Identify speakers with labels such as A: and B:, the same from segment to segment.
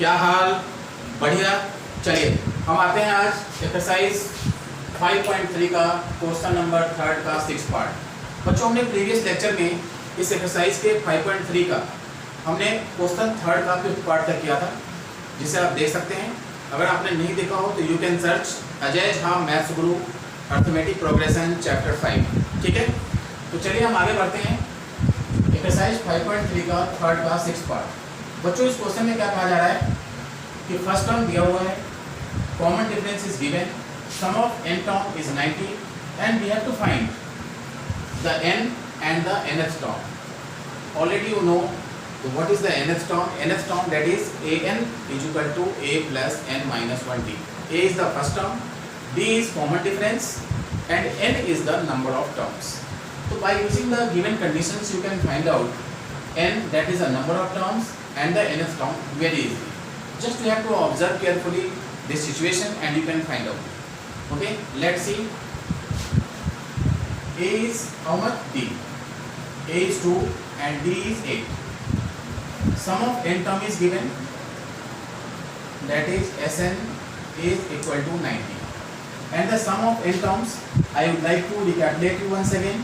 A: क्या हाल? बढ़िया। चलिए हम आते हैं आज एक्सरसाइज 5.3 का क्वेश्चन नंबर 3 का 6 पार्ट। बच्चों हमने प्रीवियस लेक्चर में इस एक्सरसाइज के 5.3 का हमने क्वेश्चन 3 का 5th पार्ट तक किया था, जिसे आप देख सकते हैं। अगर आपने नहीं देखा हो तो you can search Ajay Jha maths Guru arithmetic progression chapter 5। ठीक है, तो चलिए हम आगे बढ़ते हैं। एक्सरसाइज 5.3 का 3 का 6 पार्ट। बच्चों इस क्वेश्चन में क्या कहा जा रहा है कि फर्स्ट टर्म दिया हुआ है, common difference is given, sum of n term is 90 and we have to find the n and the nth term. Already you know what is the nth term. Nth term, that is an is equal to a plus n minus 1d. A is the first term, d is common difference and n is the number of terms. So by using the given conditions you can find out n, that is a number of terms, and the nth term very easily. Just you have to observe carefully this situation and you can find out. Okay, let's see. A is how much? D. A is 2 and D is 8. Sum of n term is given, that is Sn is equal to 90. And the sum of n terms, I would like to recalculate you once again.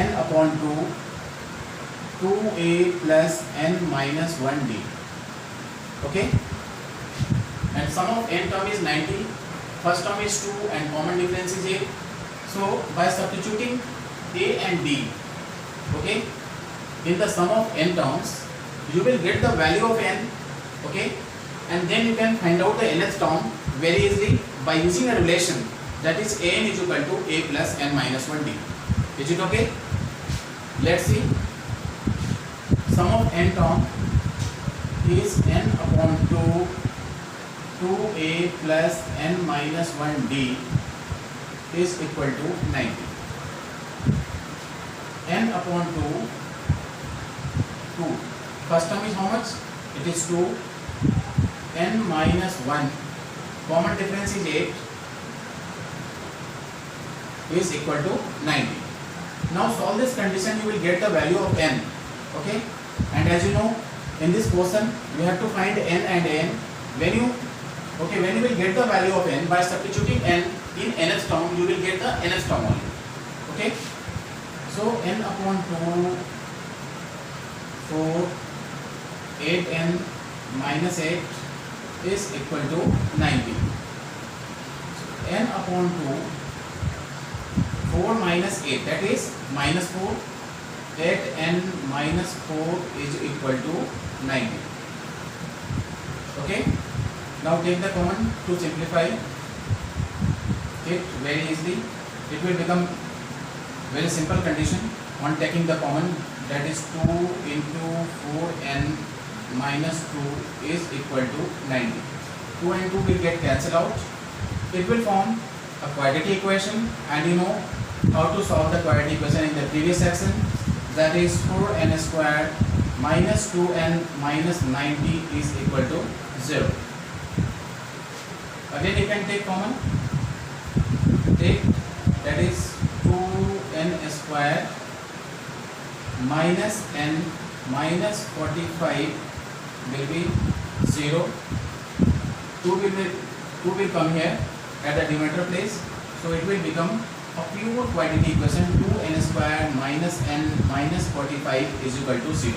A: N upon 2, 2a plus n minus 1d. Okay? And sum of n term is 90. First term is 2 and common difference is 8. So by substituting a and d, okay, in the sum of n terms, you will get the value of n, okay, and then you can find out the nth term very easily by using a relation, that is an is equal to a plus n minus 1d. Is it okay? Let's see. Sum of n term is n upon 2, 2a plus n minus 1d is equal to 90. n upon 2, 2. First term is how much? It is 2. n minus 1. Common difference is 8. Is equal to 90. Now solve this condition, you will get the value of n. Okay? And as you know, in this question, you have to find n and n. When you will get the value of n by substituting n in nth term, you will get the nth term only. Okay? So n upon 2, 4, 8n minus 8 is equal to 90. So n upon 2, 4 minus 8, that is minus 4. 8n minus 4 is equal to 90. Okay? Now take the common to simplify it very easily. It will become very simple condition on taking the common, that is 2 into 4n minus 2 is equal to 90. 2 and 2 will get cancelled out. It will form a quadratic equation, and you know how to solve the quadratic equation in the previous section, that is 4n square minus 2n minus 90 is equal to 0. Again you can take common. Take, that is 2n square minus n minus 45 will be 0. 2 will come here at the denominator place, so it will become a pure quadratic equation. 2n square minus n minus 45 is equal to 0.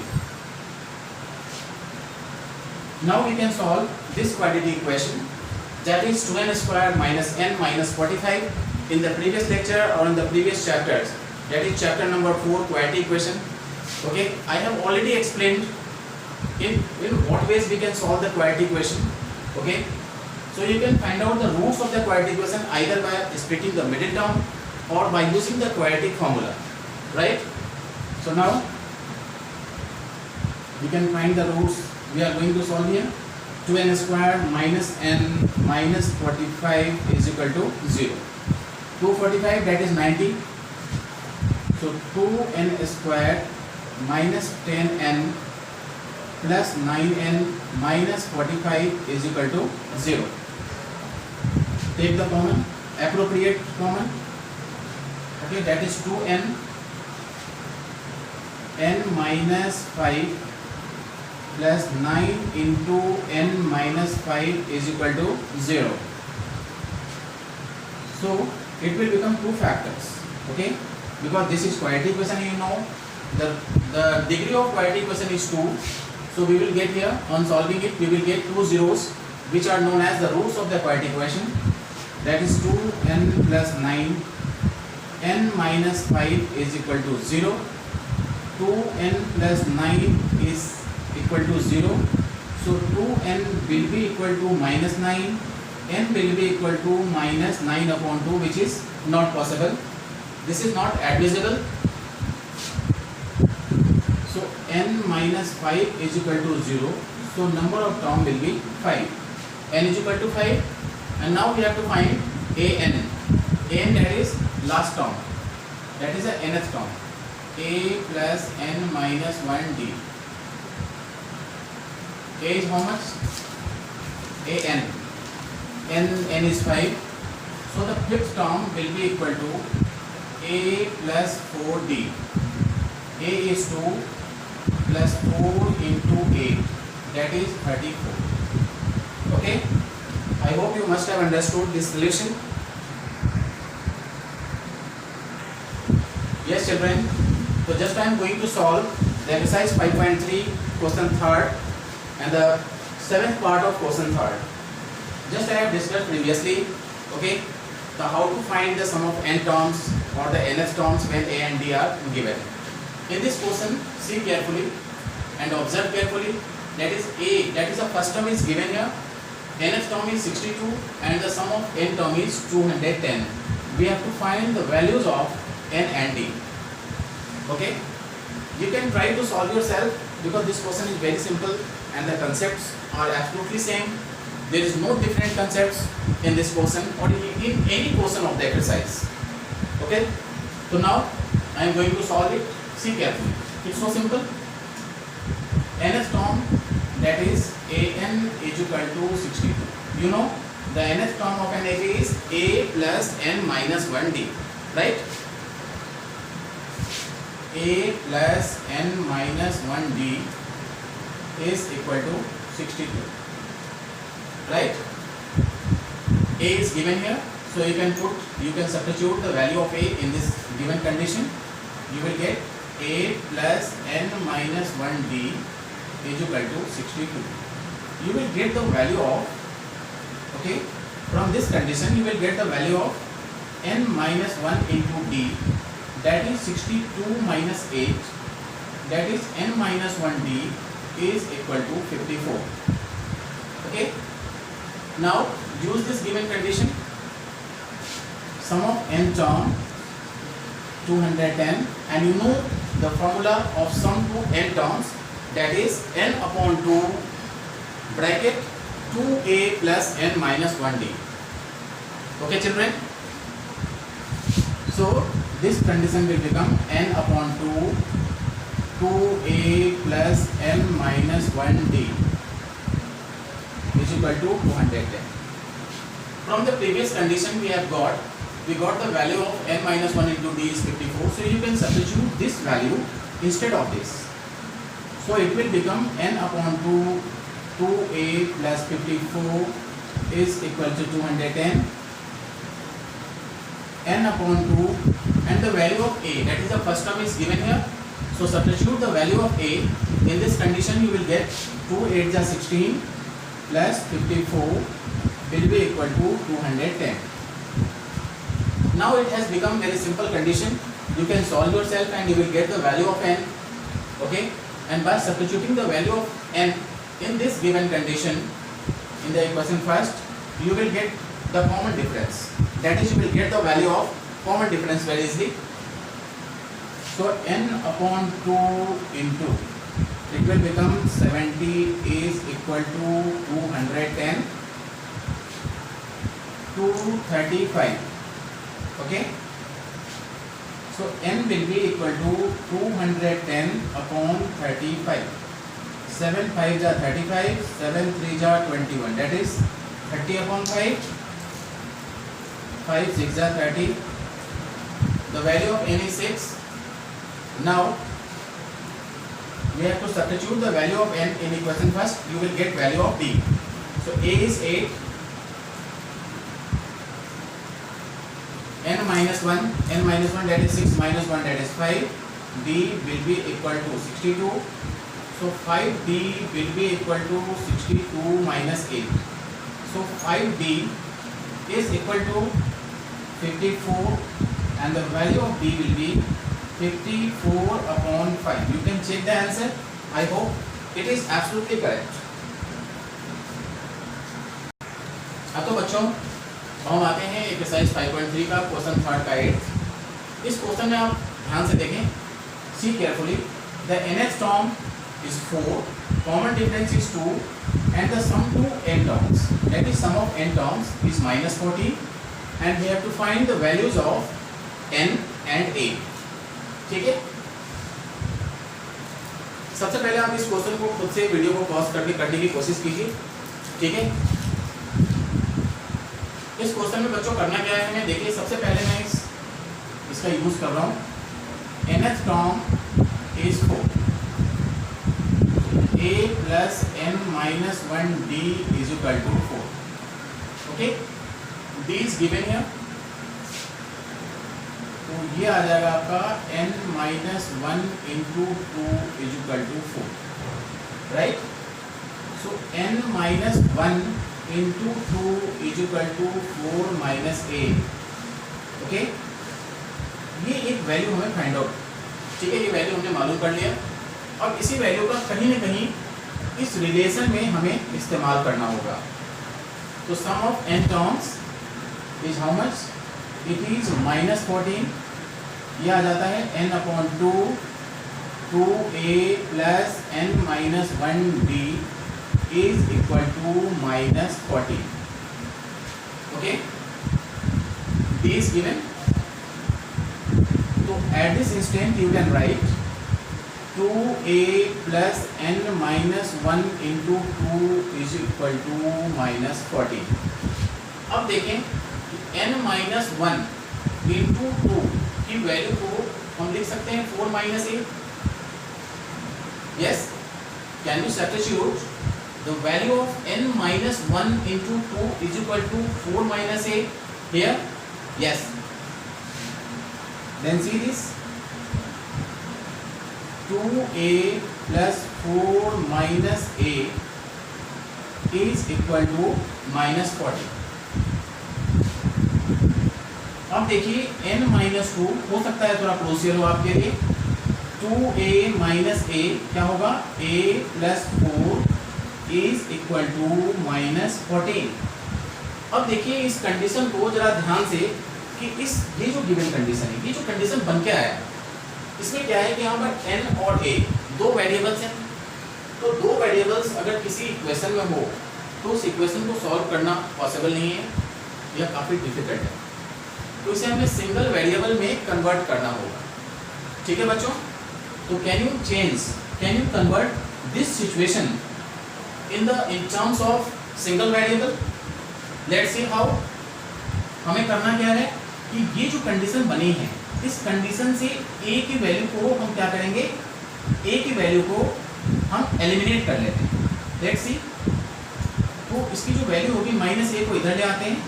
A: Now we can solve this quadratic equation, that is 2n square minus n minus 45. In the previous lecture or in the previous chapters, that is chapter number 4, quadratic equation. Okay, I have already explained in what ways we can solve the quadratic equation. Okay, so you can find out the roots of the quadratic equation either by splitting the middle term or by using the quadratic formula, right? So now we can find the roots we are going to solve here. 2n square minus n minus 45 is equal to 0. 245, that is 90. So 2n square minus 10n plus 9n minus 45 is equal to 0. Take the common, appropriate common. Okay, that is 2n n minus 5 plus 9 into n minus 5 is equal to 0. So it will become two factors, okay, because this is quadratic equation, you know the degree of quadratic equation is 2. So we will get here, on solving it, we will get two zeros which are known as the roots of the quadratic equation, that is 2n plus 9, n minus 5 is equal to 0, 2n plus 9 is equal to 0, so 2n will be equal to minus 9, n will be equal to minus 9 upon 2, which is not possible, this is not admissible. So n minus 5 is equal to 0, so number of term will be 5, n is equal to 5, and now we have to find an. An, that is last term, that is the nth term, a plus n minus 1d. A is how much? an. N is 5, so the fifth term will be equal to a plus 4d. A is 2 plus 4 into 8, that is 34. Okay, I hope you must have understood this relation. Yes children, so just I am going to solve the exercise 5.3 question 3rd and the 7th part of question 3rd. Just I have discussed previously, okay, the how to find the sum of n terms or the nth terms when a and d are given. In this question, see carefully and observe carefully, that is a, that is the first term is given here, nth term is 62 and the sum of n term is 210. We have to find the values of n and d. Okay, you can try to solve yourself because this question is very simple and the concepts are absolutely same. There is no different concepts in this question or in any question of the exercise. Okay, so now I am going to solve it. See carefully, it's so simple. Nth term, that is an is equal to 62. You know the nth term of an array is a plus n minus 1d, right? A plus n minus 1d is equal to 62, right? A is given here, so you can substitute the value of a in this given condition. You will get a plus n minus 1d is equal to 62. You will get the value of, okay, from this condition you will get the value of n minus 1 into d, that is 62 minus 8, that is n minus 1d is equal to 54. Okay, now use this given condition, sum of n term 210, and you know the formula of sum to n terms, that is n upon 2 bracket 2a plus n minus 1d. Okay children, so this condition will become n upon 2 2a plus n minus 1d is equal to 210. From the previous condition we got the value of n minus 1 into d is 54, so you can substitute this value instead of this. So it will become n upon 2 2a plus 54 is equal to 210, n upon 2, and the value of a, that is the first term is given here, so substitute the value of a. In this condition you will get 2 8 are 16 plus 54 will be equal to 210. Now it has become very simple condition. You can solve yourself and you will get the value of n. Okay, and by substituting the value of n in this given condition in the equation first, you will get the common difference, that is you will get the value of common difference very easily. So n upon 2 into, it will become 70 is equal to 210 to 35. Okay, so n will be equal to 210 upon 35. 7 5s are 35, 7 3s are 21, that is 30 upon 5, 5 6 are 30. The value of n is 6. Now we have to substitute the value of n in equation first. You will get value of d. So a is 8, n minus 1 that is 6 minus 1 that is 5. D will be equal to 62. So 5d will be equal to 62 minus 8. So 5d is equal to 54 and the value of d will be 54 upon 5. You can check the answer. I hope it is absolutely correct. अब तो बच्चों हम आते हैं exercise 5.3 का question 3 का 8. इस question में आप ध्यान से देखें. See carefully. The nth term is 4, common difference is 2 and the sum to n terms, that is sum of n terms is minus 40 and we have to find the values of n and a. ठीक है. सबसे पहले आप इस question को खुद से video को पॉज करके करने की कोशिश कीजिए. ठीक है. इस क्वेश्चन में बच्चों करना क्या है हमें देखिए. सबसे पहले मैं इसका यूज कर रहा हूँ. nth term is 4. a plus n minus 1d is equal to 4. Okay, d is given here. तो ये आ जाएगा आपका n minus 1 into 2 is equal to 4. Right? So n minus 1 into 2 is equal to 4 minus a. Okay? ये एक value हमें find out. ठीक है, ये वैल्यू हमने मालूम कर लिया. अब इसी वैल्यू का कहीं ना कहीं इस रिलेशन में हमें इस्तेमाल करना होगा. तो sum of n terms is how much? It is minus 14. ये आ जाता है n upon 2 2a plus n minus 1d is equal to minus 14. Okay, d is given. So at this instant you can write 2a plus n minus 1 into 2 is equal to minus 14. अब देखें n minus 1 into 2 की value को हम लिख सकते हैं 4 minus a. Yes, can you substitute the value of n minus 1 into 2 is equal to 4 minus a here? Yes. Then see this 2a plus 4 minus a is equal to minus 40. अब देखिए n minus 2 हो सकता है थोड़ा closure हो आपके लिए. 2a minus a क्या होगा? a plus 4 is equal to minus 14. अब देखिए इस कंडीशन को जरा ध्यान से कि ये जो गिवन कंडीशन है, ये जो कंडीशन बन के आया इसमें क्या है कि यहाँ पर n और a दो वेरिएबल्स हैं. तो दो वेरिएबल्स अगर किसी इक्वेशन में हो तो उस इक्वेशन को सॉल्व करना पॉसिबल नहीं है, यह काफ़ी डिफिकल्ट है. तो इसे हमें सिंगल वेरिएबल में कन्वर्ट करना होगा. ठीक है बच्चों. तो can you convert this situation in terms of single variable? Let's see how. हमें करना क्या है कि ये जो कंडीशन बनी है इस कंडीशन से a की वैल्यू को हम क्या करेंगे? a की वैल्यू को हम एलिमिनेट कर लेते हैं. Let's see. तो इसकी जो वैल्यू होगी माइनस a को इधर ले आते हैं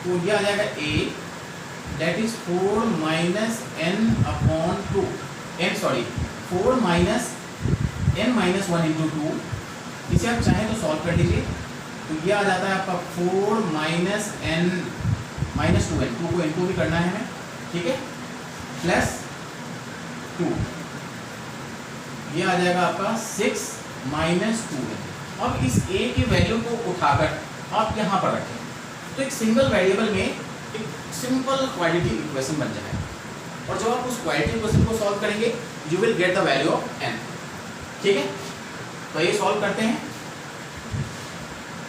A: तो ये आ जाएगा a that is 4 minus n upon 2 4 minus n minus 1 into 2. इसे आप चाहें तो सॉल्व कर लीजिए. तो ये आ जाता है आपका 4 माइनस n माइनस 2n. 2 को n2 भी करना है हमें. ठीक है, प्लस 2. ये आ जाएगा आपका 6 माइनस 2n. अब इस a की वैल्यू को उठाकर आप यहाँ पर रखें तो एक सिंगल वेरिएबल में एक सिंपल क्वाड्रेटिक इक्वेशन बन जाएगा. और जब आप उस क्वाड्रेटिक इक्वेशन को सॉल्व करेंगे you will get the value of n. ठीक है, तो ये सॉल्व करते हैं.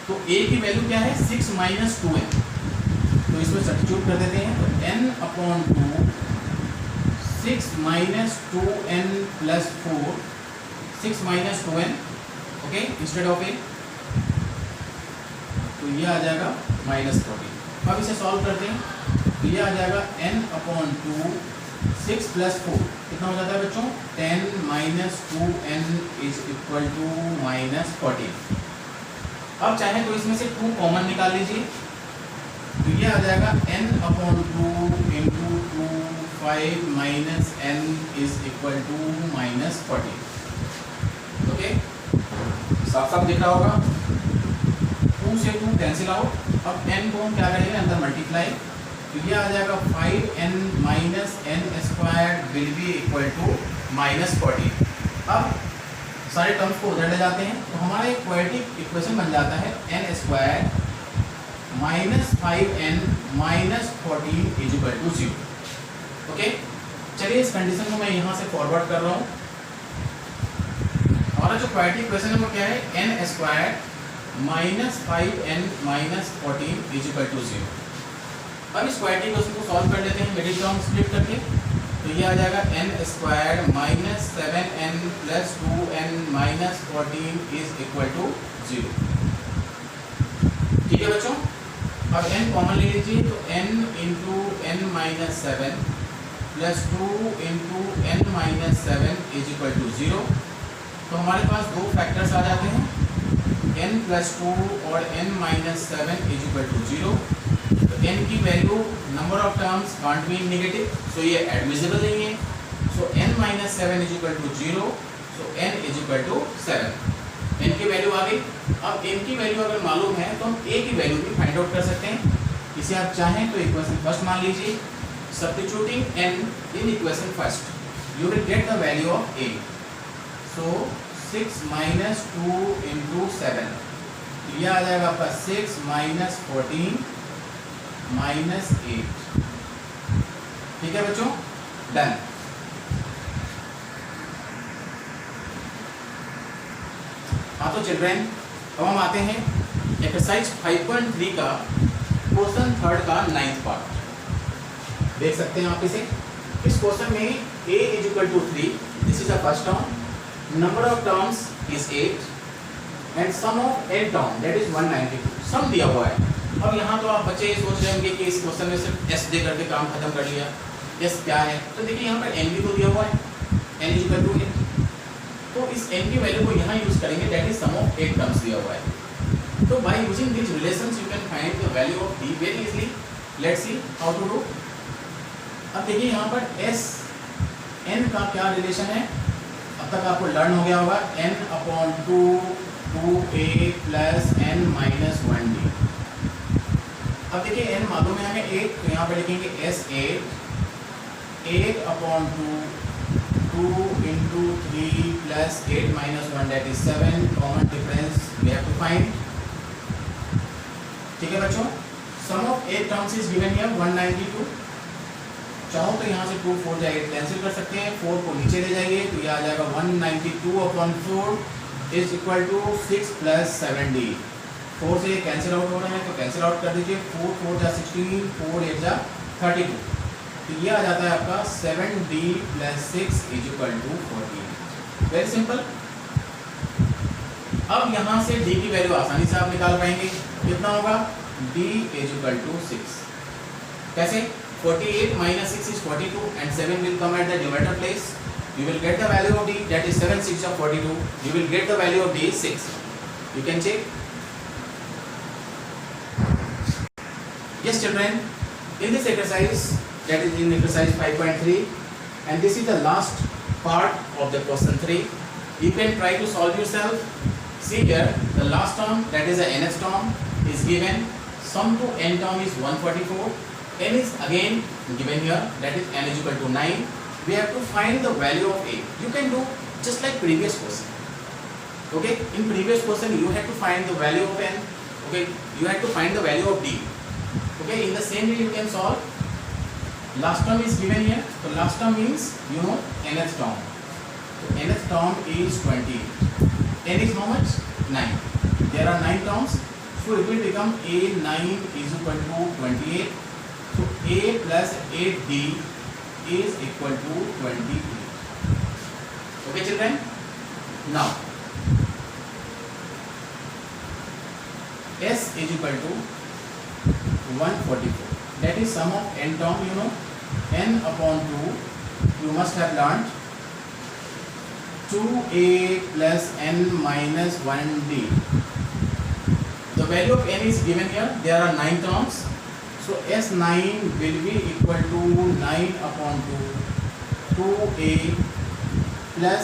A: तो a की वैल्यू क्या है? 6 माइनस 2n. तो इसमें सब्स्टिट्यूट कर देते हैं. तो n upon 2 6 minus 2n plus 4 6 minus 2n. Okay, instead of a. तो ये आ जाएगा माइनस 40. अब इसे सॉल्व करते हैं तो ये आ जाएगा n अपॉन 2 6 प्लस 4 कितना कितना हो जाता है बच्चों, 10 minus 2n is equal to minus 14। अब चाहे तो इसमें से 2 कॉमन निकाल लीजिए, तो ये आ जाएगा n upon 2 into 2 5 minus n is equal to minus 14। Okay, साफ साफ दिख रहा होगा। 2 से 2 कैंसिल आउट, अब n को हम क्या करेंगे, अंदर मल्टीप्लाई, तो ये आ जाएगा 5n minus n square will be equal to minus 14। अब सारे टर्म्स को उधर ले जाते हैं, तो हमारा एक क्वाड्रेटिक इक्वेशन बन जाता है n square minus 5n minus 14 is equal to 0। Okay, चलिए इस कंडीशन को मैं यहाँ से फॉरवर्ड कर रहा हूँ। हमारा जो क्वाड्रेटिक इक्वेशन है वो क्या है, n square minus 5n minus 14 is equal to 0। अब इस क्वाड्रेटिक इक्वेशन को सॉल्व कर लेते हैं मिडिल टर्म स्प्लिट करके, तो ये आ जाएगा n square minus 7n plus 2n minus 14 is equal to 0। ठीक है बच्चों, अब n कॉमन ले लीजिए, तो n into n minus 7 plus 2 into n minus 7 is equal to 0। तो हमारे पास दो फैक्टर्स आ जाते हैं, n प्लस 2 और n minus 7 is equal to 0। तो n की value number of terms can't be negative, so ये एडमिसिबल नहीं है। So n minus 7 is equal to 0, so n is equal to 7। n की वैल्यू आ गई। अब n की वैल्यू अगर मालूम है तो हम a की वैल्यू भी फाइंड आउट कर सकते हैं। इसे आप चाहें तो इक्वेशन फर्स्ट मान लीजिए, substituting n in equation first you will get the value of a। So 6 minus 2 into 7, ये आ जाएगा आपका 6 माइनस 14 माइनस 8। ठीक है बच्चों, डन। हाँ तो चिल्ड्रेन, अब हम आते हैं एक्सरसाइज 5.3 का क्वेश्चन थर्ड का 9th पार्ट। देख सकते हैं आप इसे। इस क्वेश्चन में a is equal to 3, this is the first term, number of terms is 8 and sum of n term that is 192, सम दिया हुआ है। अब यहाँ तो आप बच्चे सोच रहे होंगे कि इस क्वेश्चन में सिर्फ s दे करके काम खत्म कर लिया, s क्या है, तो देखिए यहाँ पर n भी तो दिया हुआ है, n is equal to 8, तो इस n की वैल्यू को यहाँ यूज करेंगे, that is sum of 8 terms दिया हुआ है। तो by using these relations you can find the value of d very easily। Let's see how to do। अब देखिए यहाँ पर s n का क्या रिलेशन है, अब तक आपको लर्न हो गया होगा, n upon 2 2a plus n minus 1d। अब देखिए n मालूम है हमें 8, तो यहाँ पे लिखेंगे s8 8 upon 2 2 into 3 plus 8 minus 1 that is 7, common difference we have to find. ठीक है बच्चों, sum of 8 terms is given here 192। चाहो तो यहाँ से 2 4 जाएगा कैंसिल कर सकते हैं, 4 को नीचे ले जाइए तो ये आ जाएगा 192 upon 4 is equal to 6 plus 7d। 4 से कैंसिल आउट हो रहा है तो कैंसिल आउट कर दीजिए, 4 4 जा 16, 4 8 जा 32, तो ये आ जाता है आपका 7d plus 6 is equal to 14। Very simple. अब यहाँ से d की वैल्यू आसानी से आप निकाल पाएंगे, कितना होगा, d इज इक्वल टू 6। कैसे, 48 minus 6 is 42 and 7 will come at the divisor place. You will get the value of d, that is 7 6 of 42. You will get the value of d is 6. You can check. Yes children, in this exercise, that is in exercise 5.3, and this is the last part of the question 3. You can try to solve yourself. See here, the last term, that is the nth term, is given. Sum to n term is 144. n is again given here, that is n is equal to 9. We have to find the value of a. You can do just like previous question. Okay, in previous question you had to find the value of n. Okay, you had to find the value of d. Okay, in the same way you can solve. Last term is given here, so last term means you know nth term. So nth term is 20. n is how much? 9. There are 9 terms, so it will become a9 is equal to 28. So a plus 8d is equal to 28. Okay children? Now s is equal to 144. That is sum of n term, you know, n upon 2 you must have learned 2a plus n minus 1d. The value of n is given here. There are 9 terms. So S9 will be equal to 9 upon 2a plus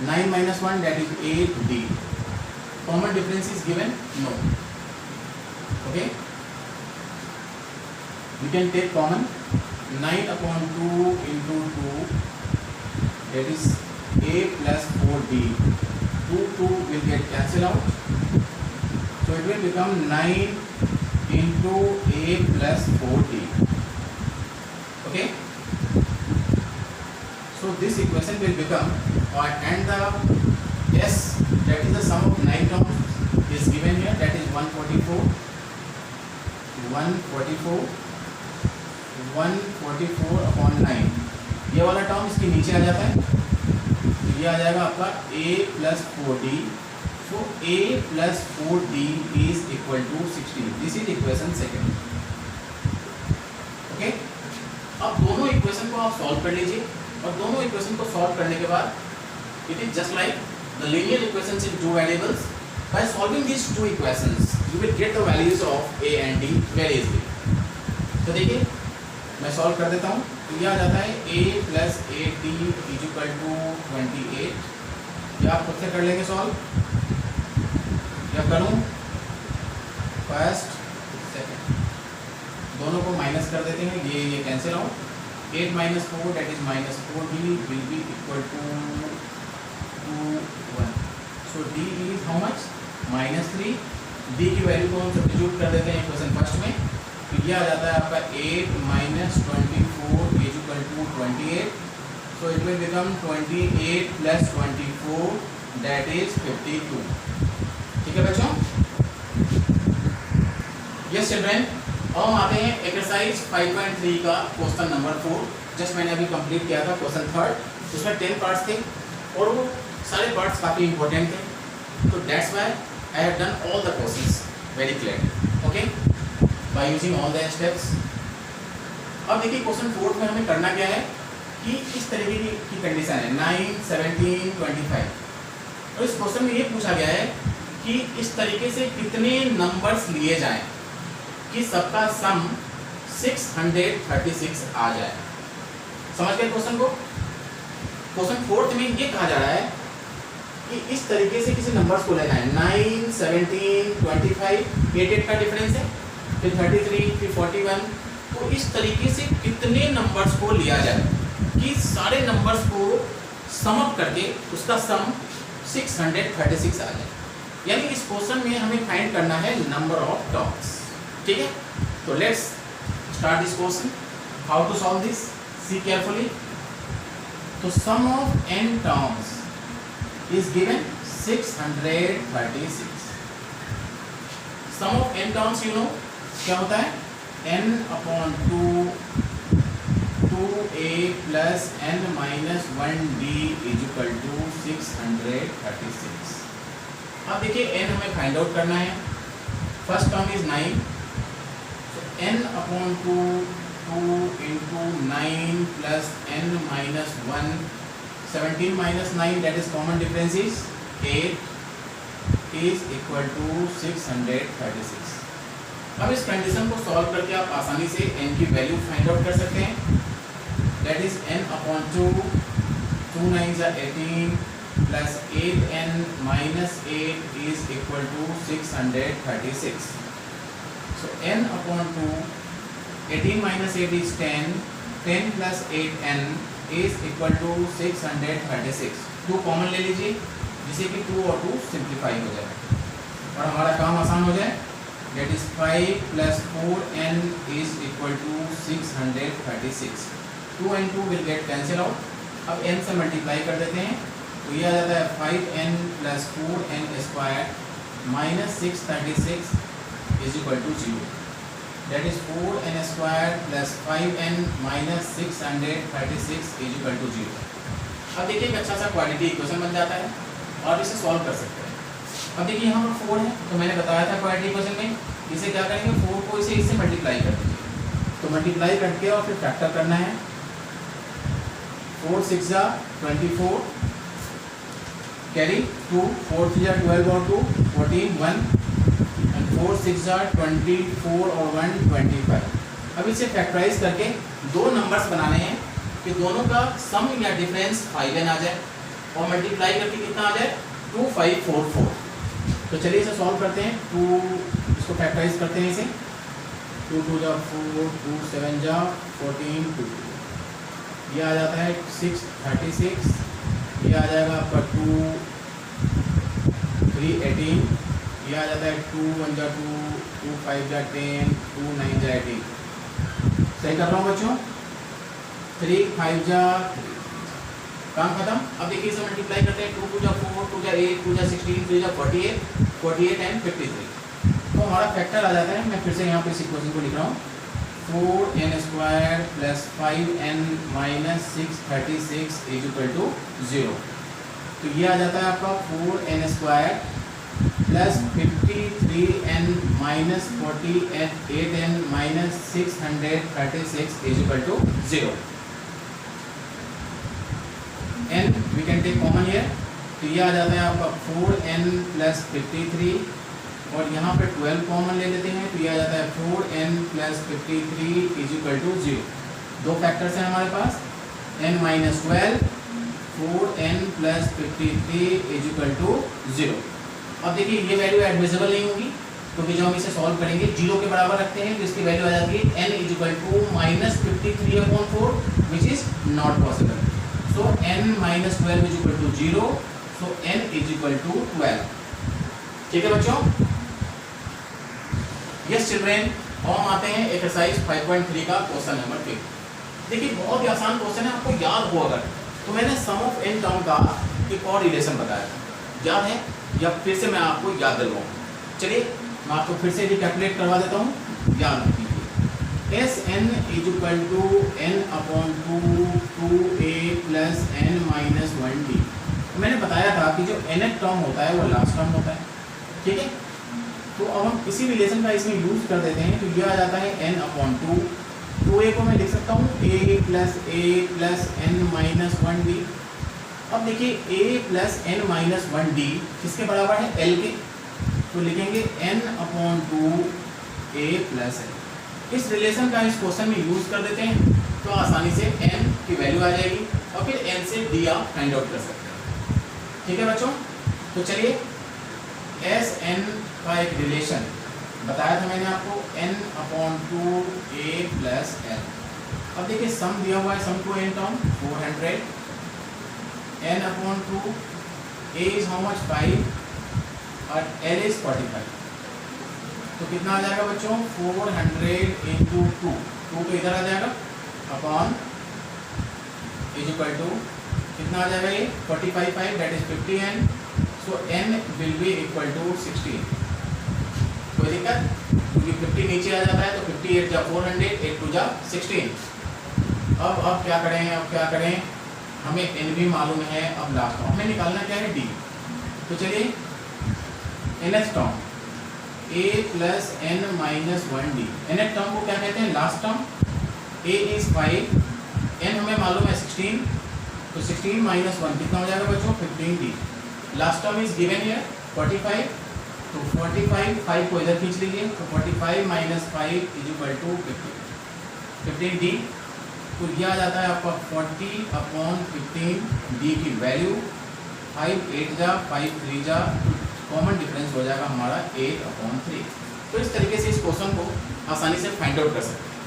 A: 9 minus 1, that is 8d. Common difference is given? No. Okay. We can take common. 9 upon 2 into 2, that is a plus 4d. 2 will get cancelled out. So it will become 9 into a plus 4d. Okay. So this equation will become, and the s, that is the sum of 9 terms, is given here, that is 144 upon 9. ये वाला term इसके नीचे आ जाता है, तो ये आ जाएगा आपका a plus 4d. So a plus 4d is equal to 16. This is equation second. Okay. अब दोनों इक्वेशन को आप सॉल्व कर लीजिए, और दोनों इक्वेशन को सॉल्व करने के बाद it is just like the linear equations in two variables. By solving this two equations you will get the values of a and d very easily. तो देखिए मैं सॉल्व कर देता हूँ. तो यह आ जाता है a plus 8d is equal to 28. या आप खुद से कर लेंगे सॉल्व, या करूँ फर्स्ट सेकेंड, दोनों को माइनस कर देते हैं. ये cancel out. 8 minus 4, that is minus 4d will be equal to 1. So d is how much? minus 3. d की वैल्यू को हम सब्स्टिट्यूट कर देते हैं इक्वेशन फर्स्ट में. तो ये आ जाता है आपका 8 minus 24 is equal to 28. So it will become 28 plus 24, that is 52. ठीक है बच्चों? Yes children. अब हम आते हैं एक्सरसाइज 5.3 का क्वेश्चन नंबर 4. जस्ट मैंने अभी कंप्लीट किया था क्वेश्चन थर्ड. उसमें 10 पार्ट्स थे और वो सारे पार्ट्स काफ़ी इंपॉर्टेंट थे. तो that's why I have done all the questions very clear. Okay, by using all the steps. अब देखिए क्वेश्चन 4 में हमें करना क्या है कि इस तरीके की कंडीशन है 9, 17, 25. तो इस क्वेश्चन में ये पूछा गया है कि इस तरीके से कितने नंबर्स लिए जाएं कि सबका सम 636 आ जाए. समझ गए क्वेश्चन को? क्वेश्चन 4 में ये कहा जा रहा है कि इस तरीके से किसी नंबर्स को लेना है. 9, 17, 25, 8 का डिफरेंस है, फिर 33, फिर 41. तो इस तरीके से कितने नंबर्स को लिया जाए कि सारे नंबर्स को सम अप करके उसका सम 636 आ जाए. यानी इस क्वेश्चन में हमें फाइंड करना है नंबर ऑफ टर्म्स. ठीक है, तो let's start this question. How to solve this? See carefully. तो sum of n terms is given 636. Sum of n terms you know क्या होता है? n upon 2a plus n minus 1d is equal to 636. अब देखिए n हमें find out करना है. First term is 9. n upon 2 into 9 plus n minus 1, 17 minus 9, that is common difference is 8, is equal to 636. अब इस condition को solve करके आप आसानी से n की वैल्यू फाइंड आउट कर सकते हैं. that is n upon 2, 2 9s are 18 plus 8n minus 8 is equal to 636. So n upon 2, 18 minus 8 is 10, 10 plus 8n is equal to 636. 2 common ले लीजिए जिससे कि 2 और 2 सिंप्लीफाई हो जाए और हमारा काम आसान हो जाए. that is 5 plus 4n is equal to 636. 2 and 2 will get cancel out. अब n से मल्टीप्लाई कर देते हैं तो ये आ जाता है 5n plus 4n square minus 636 is equal to 0. that is 4n square plus 5n minus 636 is equal to 0. अब देखिए एक अच्छा सा क्वाड्रेटिक इक्वेशन बन जाता है और इसे सॉल्व कर सकते हैं. अब देखिए यहाँ पर 4 है तो मैंने बताया था क्वाड्रेटिक इक्वेशन में इसे क्या करेंगे 4 को इससे मल्टीप्लाई कर दीजिए. तो मल्टीप्लाई करके और फिर फैक्टर करना है. 4 6 जा 24 कैरी 2, 4 3 जा 12 और 2 14 1 एंड 4 6 जा 24 और 1 25। अब इसे फैक्टराइज करके दो नंबर्स बनाने हैं कि दोनों का सम या डिफरेंस 5n आ जाए और मल्टीप्लाई करके कितना आ जाए 2544। तो चलिए इसे सॉल्व करते हैं। 2 इसको फैक्टराइज करते हैं इसे। 2 2 जा 4 2 7 जा 14 2 ये आ जाता है 6 36। ये आ जाएगा आपका 2 3 18। ये आ जाता है 2 1 जा 2 2 5 जा 10 2 9 जा 18। सही कर रहा हूँ बच्चों। 3 5 जा 3 काम खत्म। अब देखिए इसे मल्टीप्लाई करते हैं। 2 2 जा 4 2 जा 8 2 जा 16 3 जा 48 48 एंड 53। तो हमारा फैक्टर आ जाता है। मैं फिर से यहाँ पे इस इक्वेशन को लिख रहा हूँ 4n square plus 5n minus 636 is equal to 0। तो ये आ जाता है आपका 4n square plus 53n minus 48n minus 636 is equal to 0। n we can take common here. तो ये आ जाता है आपका 4n प्लस 53 और यहाँ पे 12 कॉमन ले लेते हैं। तो ये आ जाता है 4n plus 53 is equal to 0। दो फैक्टर्स हैं हमारे पास n minus 12 4n plus 53 is equal to 0। अब देखिए ये वैल्यू एडमिसिबल नहीं होगी क्योंकि जब हम इसे सॉल्व करेंगे 0 के बराबर रखते हैं तो इसकी वैल्यू आ जाती है n is equal to minus 53/4 which is not possible. So n minus 12 is equal to 0। So n is equal to 12। ठीक है बच्चों। यस चिल्ड्रेन, और हम आते हैं एक्सरसाइज 5.3 का क्वेश्चन नंबर 3। देखिए बहुत ही आसान क्वेश्चन है। आपको याद हो अगर तो मैंने सम ऑफ n टर्म का एक और रिलेशन बताया था, याद है या फिर से मैं आपको याद दिलवाऊँ? चलिए मैं आपको फिर से रिकैलकुलेट करवा देता हूँ, याद रखिए। S N is equal to n upon 2a plus n minus 1d। मैंने बताया था कि जो nth टर्म होता है वो लास्ट टर्म होता है। ठीक है, तो अब हम इसी रिलेशन का इसमें यूज कर देते हैं। तो ये आ जाता है n अपॉन 2a को मैं लिख सकता हूँ a plus n minus 1d। अब देखिए a plus n minus 1d किसके बराबर है? l के। तो लिखेंगे n upon 2a plus n। इस रिलेशन का इस क्वेश्चन में यूज कर देते हैं तो आसानी से n की वैल्यू आ जाएगी और फिर n से d आप फाइंड आउट कर सकते हैं। ठीक है बच्चों, तो चलिए एस n का एक रिलेशन बताया था मैंने आपको n upon 2a plus n। अब देखिए सम दिया हुआ है, sum to n term 400, n upon 2, a is how much 5 और l इज 45। तो कितना आ जाएगा बच्चों? 400 इंटू 2 तो इधर आ जाएगा अपॉन इज इक्वल टू कितना आ जाएगा? ये 45 5 that is 50n। So n will be equal to 16। कोई दिक्कत? क्योंकि 50 नीचे आ जाता है तो 58 जा 400 8 2 जा 16। अब क्या करें? हमें n भी मालूम है। अब लास्ट टर्म हमें निकालना क्या है? d। तो चलिए nth term a plus n minus 1d। nth term को क्या कहते हैं? Last term. a is 5, n हमें मालूम है 16, तो 16 माइनस 1 कितना हो जाएगा बच्चों? 15d। Last term is given here 45, तो 45 5 को इधर खींच लीजिए तो 45 minus 5 is equal to 15d। तो यह आ जाता है आपका 40 अपॉन 15d की वैल्यू 5 8 जा 5 3 जा, कॉमन डिफरेंस हो जाएगा हमारा 8 अपॉन 3। तो इस तरीके से इस क्वेश्चन को आसानी से फाइंड आउट कर सकते हैं।